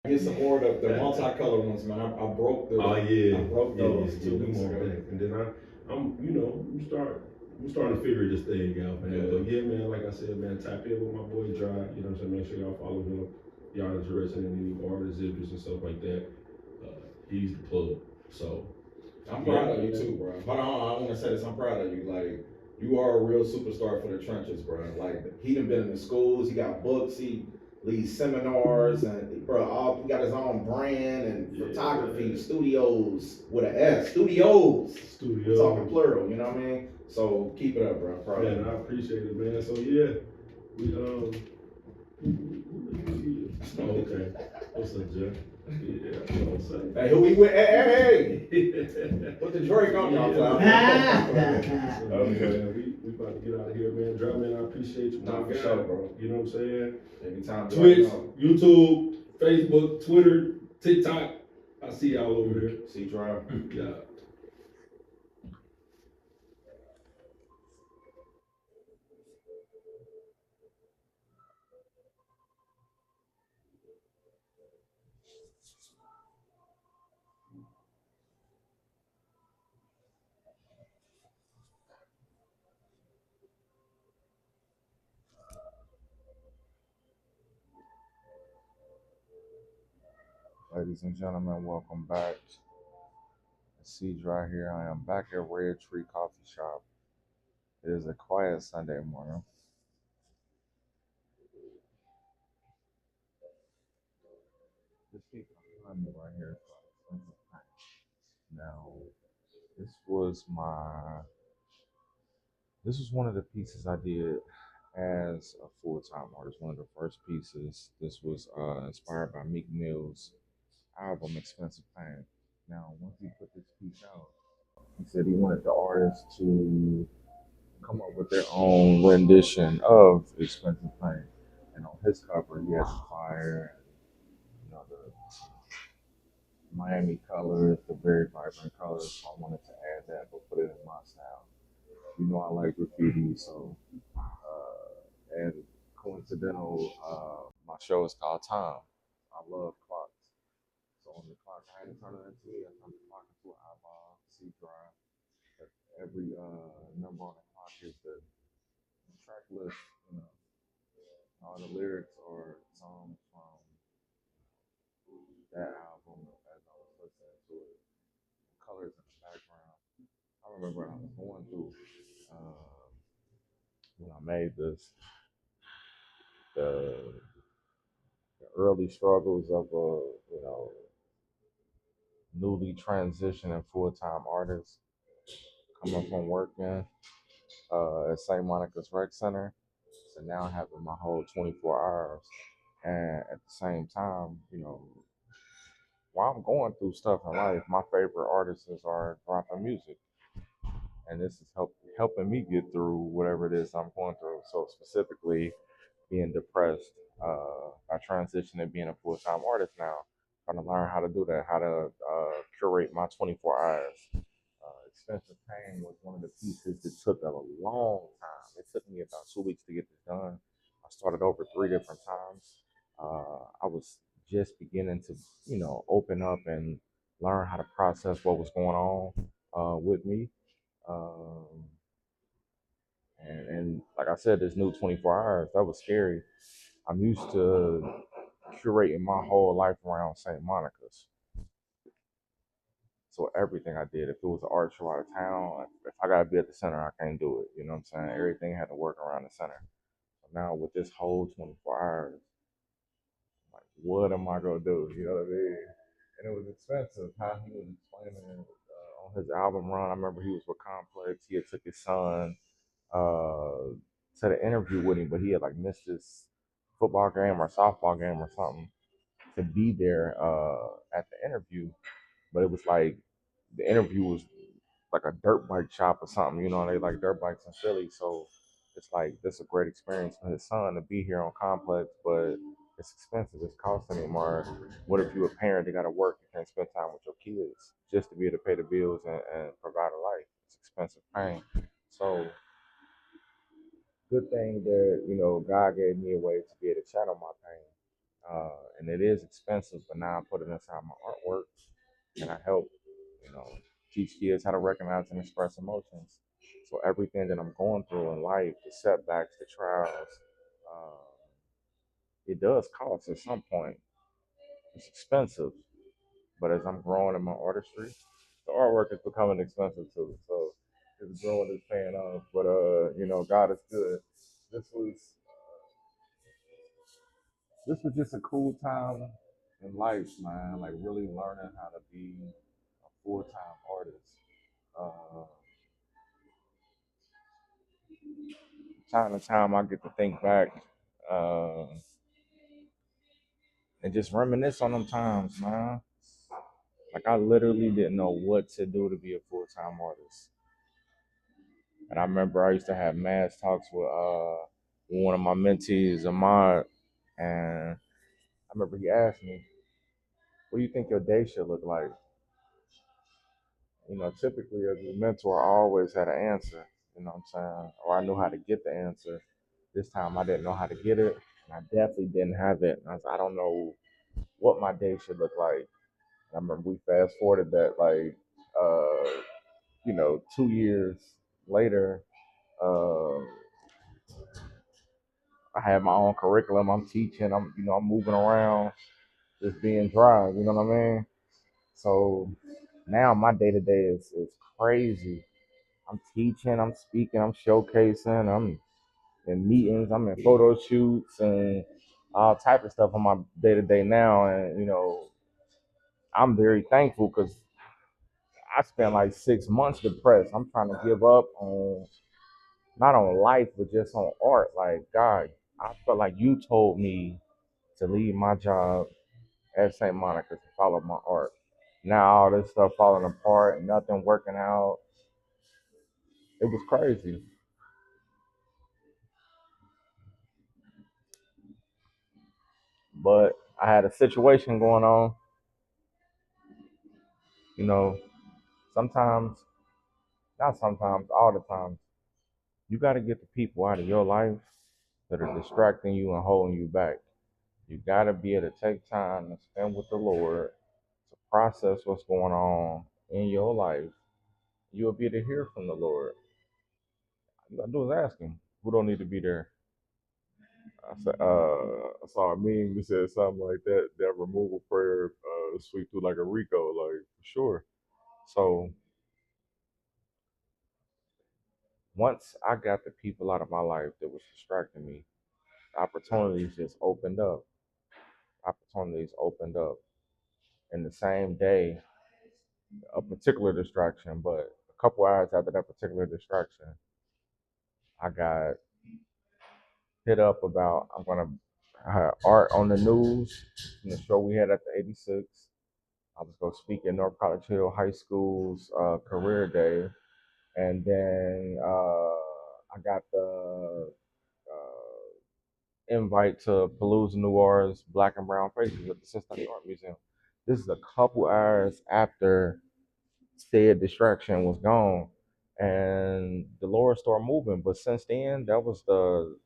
Get some more of the multicolored ones, man. I broke the. Oh I yeah, broke those yeah, 2 weeks them all ago. back. And then I'm starting to figure this thing out, man. Yeah. But yeah, man, like I said, man, tap in with my boy Dry. You know what I'm saying? Make sure y'all follow him. Y'all interested in any artists, zippers, and stuff like that. He's the plug. So I'm yeah, proud of you man. too, bro. Hold on, I want to say this. I'm proud of you. Like, you are a real superstar for the trenches, bro. Like, he done been in the schools. He got books. He leads seminars, and bro, he got his own brand and Yeah, photography man. studios with an S. Studios. I'm Studio. talking plural. You know what I mean? So keep it up, bro. I'm proud of Man, I you. appreciate it, man. So yeah, we oh, okay. What's up, Jeff? Yeah, that's what I'm saying. Hey, who we with? Hey, put the Drake on y'all. Okay, we about to get out of here, man. Drum man, I appreciate you. Nah, for sure, bro. You know what I'm saying? Anytime. Twitch, YouTube, Facebook, Twitter, TikTok. I see y'all over here. See, Drive. Yeah. Ladies and gentlemen, welcome back. Siege right here. I am back at Red Tree Coffee Shop. It is a quiet Sunday morning. This piece behind me right here is called Expensive Paint. Now, this was my this was one of the pieces I did as a full-time artist. One of the first pieces. This was inspired by Meek Mill's album Expensive Pain. Now, once he put this piece out, he said he wanted the artists to come up with their own rendition of Expensive Pain. And on his cover, he has the fire, the Miami colors, the very vibrant colors. So I wanted to add that, but put it in my style. I like graffiti, so and coincidental, my show is called Time. I love clocks. So on the clock, I had to turn it into I turned the clock into an eyeball, C drive. Every number on the clock is the track list, you know, all the lyrics are songs from that album as I was listening to it. Colors in the background. I remember when I was going through when I made this, the, the early struggles of a newly transitioning full time artist coming from working at St. Monica's Rec Center to now having my whole 24 hours. And at the same time, while I'm going through stuff in life, my favorite artists are dropping music, and this is helping me get through whatever it is I'm going through. So specifically, being depressed, I transitioned to being a full time artist now, trying to learn how to do that, how to curate my 24 hours. Expensive Pain was one of the pieces that took a long time. It took me about 2 weeks to get this done. I started over 3 different times. I was just beginning to, open up and learn how to process what was going on with me. Um, and like I said, this new 24 hours, that was scary. I'm used to curating my whole life around St. Monica's. So everything I did, if it was an art show out of town, if I gotta be at the center, I can't do it. You know what I'm saying? Everything had to work around the center. So now with this whole 24 hours, like, what am I gonna do? You know what I mean? And it was expensive. How he was explaining it on his album run. I remember he was with Complex. He had took his son uh, to the interview with him, but he had like missed his football game or softball game or something to be there at the interview. But it was like the interview was like a dirt bike shop or something, they like dirt bikes in Philly. So it's like this a great experience for his son to be here on Complex, but it's expensive, it's costing him. Or what if you're a parent that gotta work, you can't spend time with your kids just to be able to pay the bills and provide a life. It's expensive pain. So good thing that, God gave me a way to be able to channel my pain. and it is expensive. But now I put it inside my artwork, and I help, you know, teach kids how to recognize and express emotions. So everything that I'm going through in life, the setbacks, the trials, uh, it does cost at some point. It's expensive, but as I'm growing in my artistry, the artwork is becoming expensive too. So it's growing, it's paying off. But you know, God is good. This was this was just a cool time in life, man. Like really learning how to be a full-time artist. Uh, Time to time, I get to think back uh, and just reminisce on them times, man. Like I literally didn't know what to do to be a full-time artist. And I remember I used to have mass talks with one of my mentees, Ahmad, and I remember he asked me, "What do you think your day should look like?" You know, typically as a mentor, I always had an answer. You know what I'm saying? Or I knew how to get the answer. This time I didn't know how to get it, and I definitely didn't have it. And I don't know what my day should look like. I remember we fast forwarded that like, you know, 2 years later. Uh, I have my own curriculum. I'm teaching. I'm moving around, just being dry. You know what I mean? So now my day to day is crazy. I'm teaching. I'm speaking. I'm showcasing. I'm in meetings. I'm in photo shoots and all type of stuff on my day to day now. And you know, I'm very thankful because I spent like 6 months depressed. I'm trying to give up on not on life, but just on art. Like God, I felt like you told me to leave my job at St. Monica to follow my art. Now all this stuff falling apart, nothing working out. It was crazy. But I had a situation going on. You know, sometimes, not sometimes, all the time, you got to get the people out of your life that are distracting you and holding you back. You got to be able to take time to spend with the Lord to process what's going on in your life. You'll be able to hear from the Lord. All you got to do is ask Him who don't need to be there. I saw a meme that said something like that. That removal prayer sweep through like a Rico, like for sure. So once I got the people out of my life that was distracting me, opportunities just opened up. Opportunities opened up. In the same day, a particular distraction, but a couple hours after that particular distraction, I got hit up about I'm gonna have art on the news in the show we had at the 86. I was going to speak at North College Hill High School's career day, and then I got the invite to Palooza Noir's Black and Brown Faces at the Cincinnati Art Museum. This is a couple hours after said distraction was gone, and the Lord started moving. But since then, that was the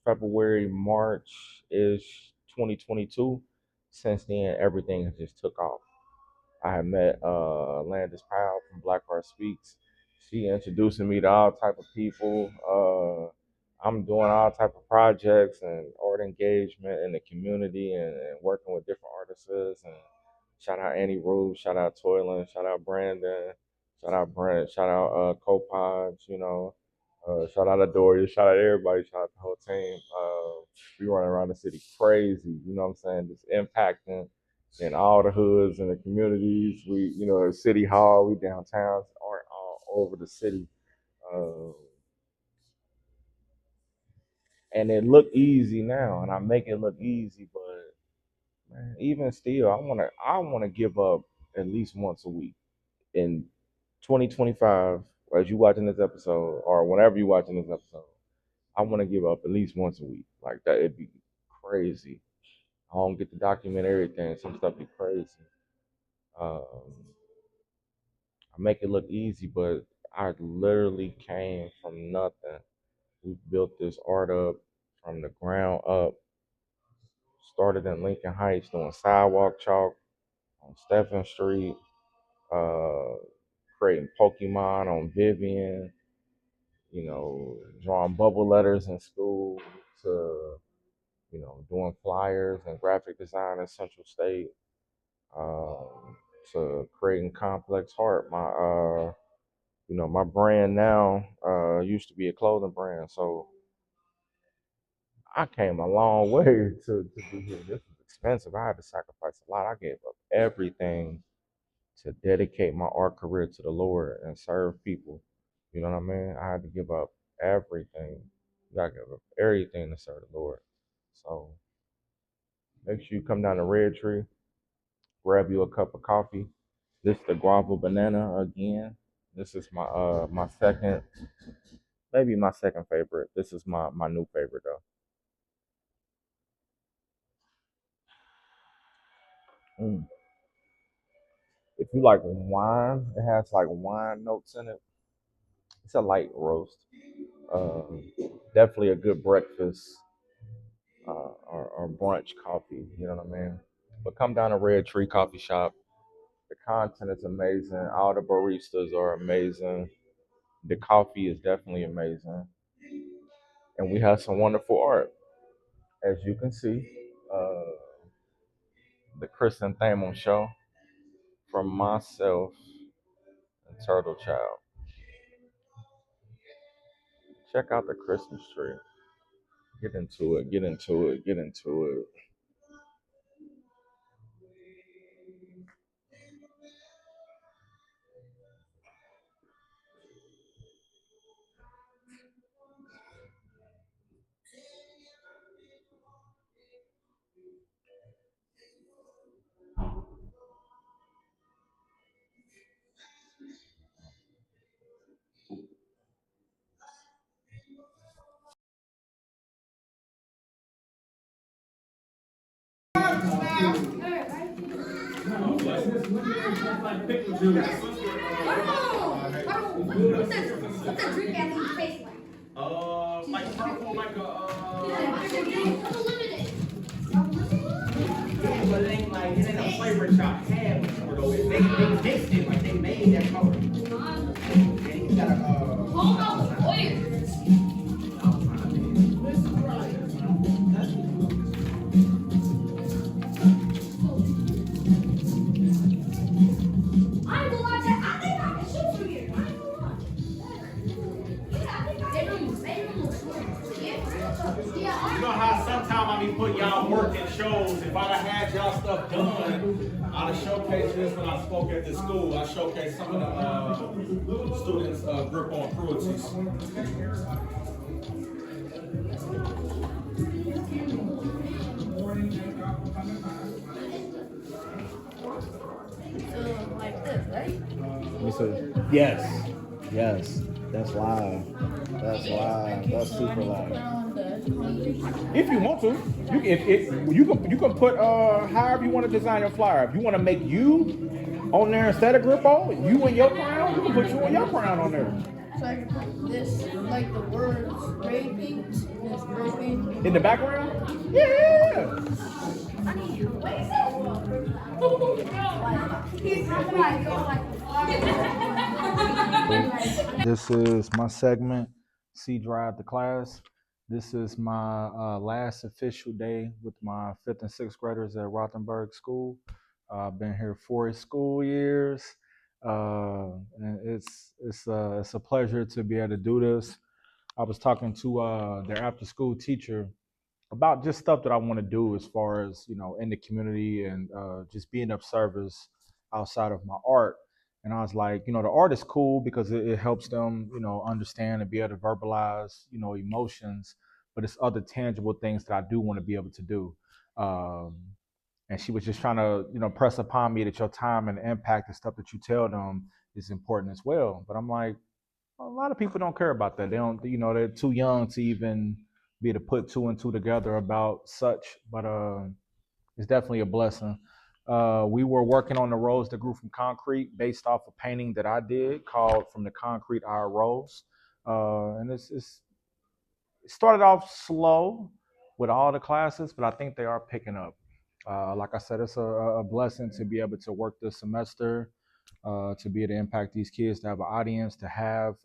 February, March ish, 2022. Since then, everything has just took off. I had met Landis Powell from Black Heart Speaks. She introducing me to all type of people. I'm doing all type of projects and art engagement in the community and working with different artists. And shout out Annie Rube, shout out Toylan, shout out Brandon, shout out Brent, shout out Copods, you know. Shout out Adoria, shout out everybody, shout out the whole team. We running around the city crazy, you know what I'm saying? Just impacting in all the hoods and the communities. We, you know, at City Hall, we downtown, art all over the city. Uh, and it look easy now, and I make it look easy, but man, even still, I wanna give up at least once a week in 2025. As you watching this episode, or whenever you watching this episode, I want to give up at least once a week. Like that, it'd be crazy. I don't get to document everything. Some stuff be crazy. I make it look easy, but I literally came from nothing. We built this art up from the ground up. Started in Lincoln Heights doing sidewalk chalk on Stephen Street, uh, creating Pokemon on Vivian, drawing bubble letters in school to, doing flyers and graphic design in Central State, um, to creating Complex Heart. My brand now used to be a clothing brand, so I came a long way to be here. This was expensive. I had to sacrifice a lot. I gave up everything to dedicate my art career to the Lord and serve people. You know what I mean? I had to give up everything. You gotta give up everything to serve the Lord. So make sure you come down to Red Tree, grab you a cup of coffee. This is the guava banana again. This is my second, maybe my second favorite. This is my new favorite though. Mm. If you like wine, it has like wine notes in it. It's a light roast. Um, Definitely a good breakfast or brunch coffee. You know what I mean? But come down to Red Tree Coffee Shop. The content is amazing. All the baristas are amazing. The coffee is definitely amazing, and we have some wonderful art, as you can see. Uh, the Chrysanthemum Show from myself and Turtle Child. Check out the Christmas tree. Get into it. Get into it. Get into it. What's that drink at his face like? Like purple, like yeah, but it ain't like it ain't a flavor shop have for those. They mixed it like they made that color. And he's got a hold on the flavors. I ain't gonna lie, I think I can shoot from here. I ain't gonna lie. Yeah, I think I yeah. You know how sometimes I be putting y'all work in shows. If I'd have had y'all stuff done, I'd have showcased this when I spoke at the school. I showcased some of the students' grip on cruelties. Like this, right? Let me see. Yes. Yes. That's live. That's live. That's super live. If you want to, you can put however you want to design your flyer. If you want to make you on there instead of Grippo, you and your crown, you can put you and your crown on there. So I can put this, like the words raping, this raping. In the background? Yeah. I need you. Wait, this is my segment, C Drive the Class. This is my last official day with my 5th and 6th graders at Rothenberg School. I've been here 4 school years, and it's a pleasure to be able to do this. I was talking to their after school teacher about just stuff that I want to do as far as, in the community and just being of service outside of my art. And I was like, the art is cool because it helps them, understand and be able to verbalize, emotions, but it's other tangible things that I do want to be able to do. Um, and she was just trying to, press upon me that your time and impact and stuff that you tell them is important as well. But I'm like, a lot of people don't care about that. They don't, they're too young to even be able to put two and two together about such. But it's definitely a blessing. We were working on the rose that grew from concrete based off a painting that I did called From the Concrete Our Rose. And it started off slow, with all the classes, but I think they are picking up. Like I said, it's a blessing to be able to work this semester, to be able to impact these kids, to have an audience, to have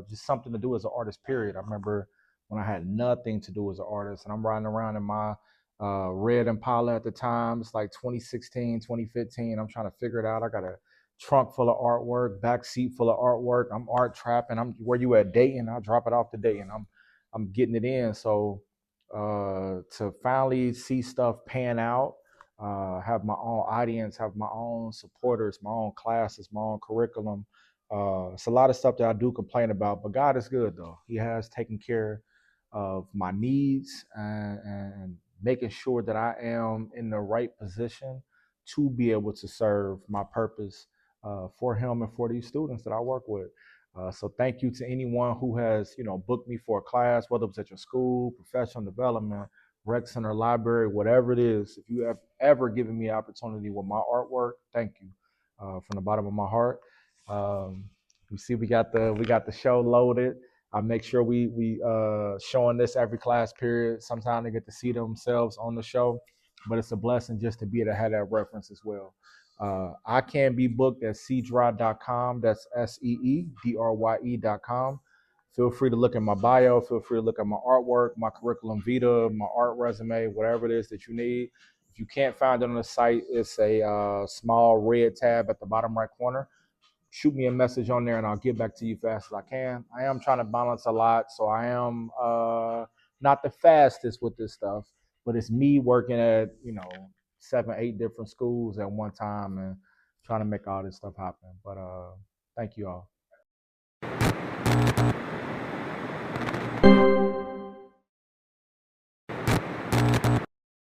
just something to do as an artist, period. I remember when I had nothing to do as an artist, and I'm riding around in my red Impala at the time. It's like 2016, 2015. I'm trying to figure it out. I got a trunk full of artwork, back seat full of artwork. I'm art trapping. I'm where you at Dayton? I'll drop it off to Dayton. I'm getting it in. So to finally see stuff pan out, have my own audience, have my own supporters, my own classes, my own curriculum. It's a lot of stuff that I do complain about, but God is good though. He has taken care of my needs and making sure that I am in the right position to be able to serve my purpose for him and for these students that I work with. So thank you to anyone who has, booked me for a class, whether it was at your school, professional development, rec center, library, whatever it is. If you have ever given me opportunity with my artwork, thank you from the bottom of my heart. You see, we got the show loaded. I make sure we showing this every class period. Sometimes they get to see themselves on the show, but it's a blessing just to be able to have that reference as well. I can be booked at seedry.com. That's seedrye.com. Feel free to look at my bio. Feel free to look at my artwork, my curriculum vitae, my art resume, whatever it is that you need. If you can't find it on the site, it's a small red tab at the bottom right corner. Shoot me a message on there and I'll get back to you fast as I can. I am trying to balance a lot, so I am not the fastest with this stuff, but it's me working at 7, 8 different schools at one time and trying to make all this stuff happen. But thank you all.